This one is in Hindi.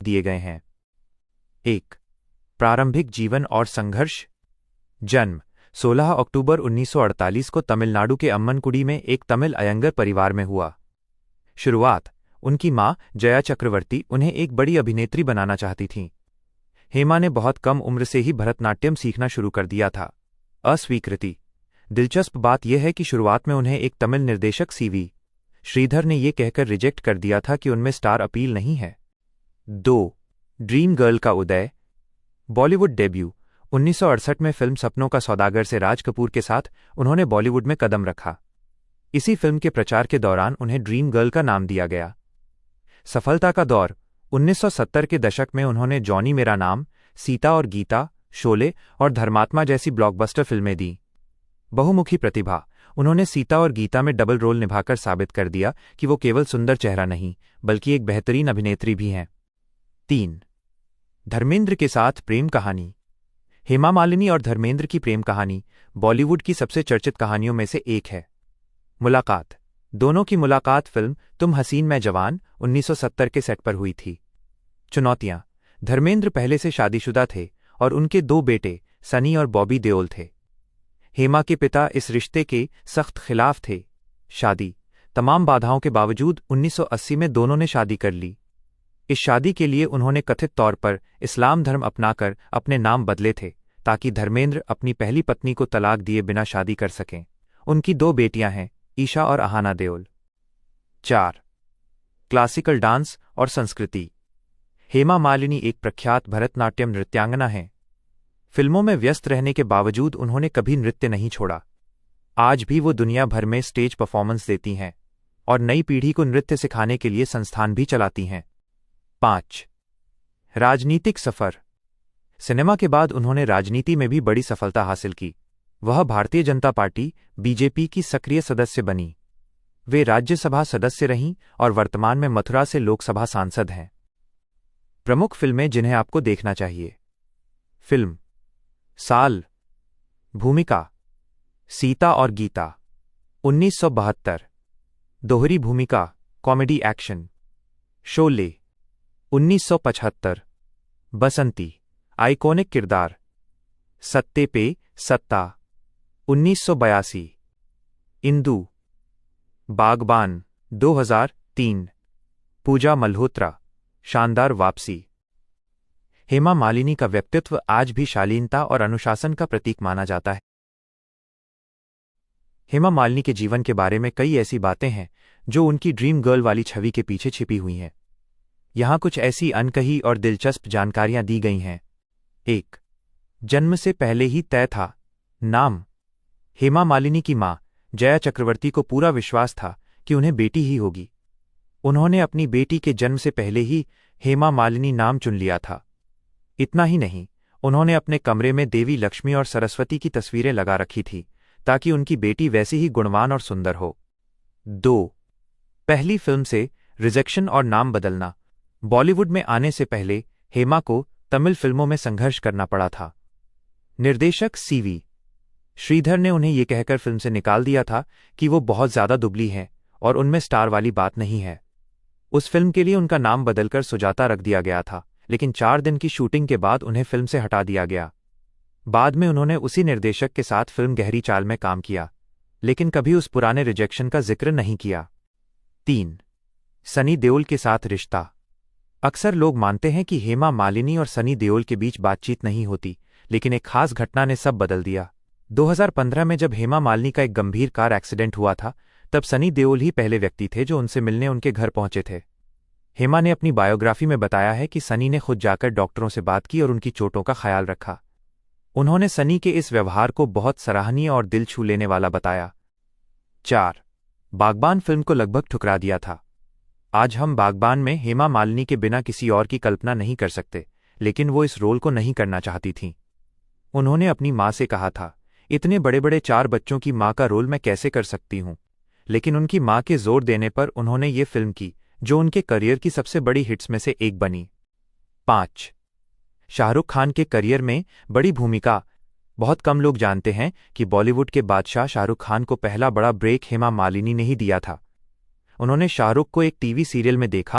दिए गए हैं। 1. प्रारंभिक जीवन और संघर्ष। जन्म 16 अक्टूबर 1948 को तमिलनाडु के अम्मनकुडी में एक तमिल अयंगर परिवार में हुआ। शुरुआत, उनकी मां जया चक्रवर्ती उन्हें एक बड़ी अभिनेत्री बनाना चाहती थीं। हेमा ने बहुत कम उम्र से ही भरतनाट्यम सीखना शुरू कर दिया था। अस्वीकृति। दिलचस्प बात यह है कि शुरुआत में उन्हें एक तमिल निर्देशक सीवी श्रीधर ने यह कहकर रिजेक्ट कर दिया था कि उनमें स्टार अपील नहीं है। 2. ड्रीम गर्ल का उदय। बॉलीवुड डेब्यू 1968 में फिल्म सपनों का सौदागर से राज कपूर के साथ उन्होंने बॉलीवुड में कदम रखा। इसी फिल्म के प्रचार के दौरान उन्हें ड्रीम गर्ल का नाम दिया गया। सफलता का दौर 1970 के दशक में उन्होंने जॉनी मेरा नाम, सीता और गीता, शोले और धर्मात्मा जैसी ब्लॉकबस्टर फिल्में दी। बहुमुखी प्रतिभा, उन्होंने सीता और गीता में डबल रोल निभाकर साबित कर दिया कि वो केवल सुंदर चेहरा नहीं बल्कि एक बेहतरीन अभिनेत्री भी हैं। 3. धर्मेंद्र के साथ प्रेम कहानी। हेमा मालिनी और धर्मेंद्र की प्रेम कहानी बॉलीवुड की सबसे चर्चित कहानियों में से एक है। मुलाकात, दोनों की मुलाकात फिल्म तुम हसीन मैं जवान 1970 के सेट पर हुई थी। चुनौतियां, धर्मेंद्र पहले से शादीशुदा थे और उनके 2 बेटे सनी और बॉबी देओल थे। हेमा के पिता इस रिश्ते के सख्त खिलाफ थे। शादी, तमाम बाधाओं के बावजूद 1980 में दोनों ने शादी कर ली। इस शादी के लिए उन्होंने कथित तौर पर इस्लाम धर्म अपनाकर अपने नाम बदले थे ताकि धर्मेंद्र अपनी पहली पत्नी को तलाक दिए बिना शादी कर सकें। उनकी 2 बेटियां हैं, ईशा और अहाना देओल। 4. क्लासिकल डांस और संस्कृति। हेमा मालिनी एक प्रख्यात भरतनाट्यम नृत्यांगना हैं। फिल्मों में व्यस्त रहने के बावजूद उन्होंने कभी नृत्य नहीं छोड़ा। आज भी वो दुनिया भर में स्टेज परफॉर्मेंस देती हैं और नई पीढ़ी को नृत्य सिखाने के लिए संस्थान भी चलाती हैं। 5. राजनीतिक सफर। सिनेमा के बाद उन्होंने राजनीति में भी बड़ी सफलता हासिल की। वह भारतीय जनता पार्टी बीजेपी की सक्रिय सदस्य बनी। वे राज्यसभा सदस्य रहीं और वर्तमान में मथुरा से लोकसभा सांसद हैं। प्रमुख फिल्में जिन्हें आपको देखना चाहिए। फिल्म साल, भूमिका सीता और गीता 1972, दोहरी भूमिका कॉमेडी एक्शन। शोले 1975, बसंती आइकॉनिक किरदार। सत्ते पे सत्ता 1982, इंदु, बागबान 2003, पूजा मल्होत्रा शानदार वापसी। हेमा मालिनी का व्यक्तित्व आज भी शालीनता और अनुशासन का प्रतीक माना जाता है। हेमा मालिनी के जीवन के बारे में कई ऐसी बातें हैं जो उनकी ड्रीम गर्ल वाली छवि के पीछे छिपी हुई हैं। यहां कुछ ऐसी अनकही और दिलचस्प जानकारियां दी गई हैं। 1. जन्म से पहले ही तय था। नाम, हेमा मालिनी की मां जया चक्रवर्ती को पूरा विश्वास था कि उन्हें बेटी ही होगी। उन्होंने अपनी बेटी के जन्म से पहले ही हेमा मालिनी नाम चुन लिया था। इतना ही नहीं, उन्होंने अपने कमरे में देवी लक्ष्मी और सरस्वती की तस्वीरें लगा रखी थी ताकि उनकी बेटी वैसी ही गुणवान और सुंदर हो। 2. पहली फिल्म से रिजेक्शन और नाम बदलना। बॉलीवुड में आने से पहले हेमा को तमिल फिल्मों में संघर्ष करना पड़ा था। निर्देशक सीवी श्रीधर ने उन्हें यह कहकर फिल्म से निकाल दिया था कि वो बहुत ज्यादा दुबली हैं और उनमें स्टार वाली बात नहीं है। उस फिल्म के लिए उनका नाम बदलकर सुजाता रख दिया गया था, लेकिन 4 दिन की शूटिंग के बाद उन्हें फिल्म से हटा दिया गया। बाद में उन्होंने उसी निर्देशक के साथ फिल्म गहरी चाल में काम किया, लेकिन कभी उस पुराने रिजेक्शन का जिक्र नहीं किया। 3. सनी देओल के साथ रिश्ता। अक्सर लोग मानते हैं कि हेमा मालिनी और सनी देओल के बीच बातचीत नहीं होती, लेकिन एक खास घटना ने सब बदल दिया। 2015 में जब हेमा मालिनी का एक गंभीर कार एक्सीडेंट हुआ था, तब सनी देओल ही पहले व्यक्ति थे जो उनसे मिलने उनके घर पहुंचे थे। हेमा ने अपनी बायोग्राफी में बताया है कि सनी ने खुद जाकर डॉक्टरों से बात की और उनकी चोटों का ख्याल रखा। उन्होंने सनी के इस व्यवहार को बहुत सराहनीय और दिल छू लेने वाला बताया। 4. बागबान फिल्म को लगभग ठुकरा दिया था। आज हम बागबान में हेमा मालिनी के बिना किसी और की कल्पना नहीं कर सकते, लेकिन वो इस रोल को नहीं करना चाहती थीं। उन्होंने अपनी मां से कहा था, इतने बड़े बड़े 4 बच्चों की मां का रोल मैं कैसे कर सकती हूं, लेकिन उनकी मां के जोर देने पर उन्होंने ये फिल्म की, जो उनके करियर की सबसे बड़ी हिट्स में से एक बनी। 5. शाहरुख खान के करियर में बड़ी भूमिका। बहुत कम लोग जानते हैं कि बॉलीवुड के बादशाह शाहरुख खान को पहला बड़ा ब्रेक हेमा मालिनी ने ही दिया था। उन्होंने शाहरुख को एक टीवी सीरियल में देखा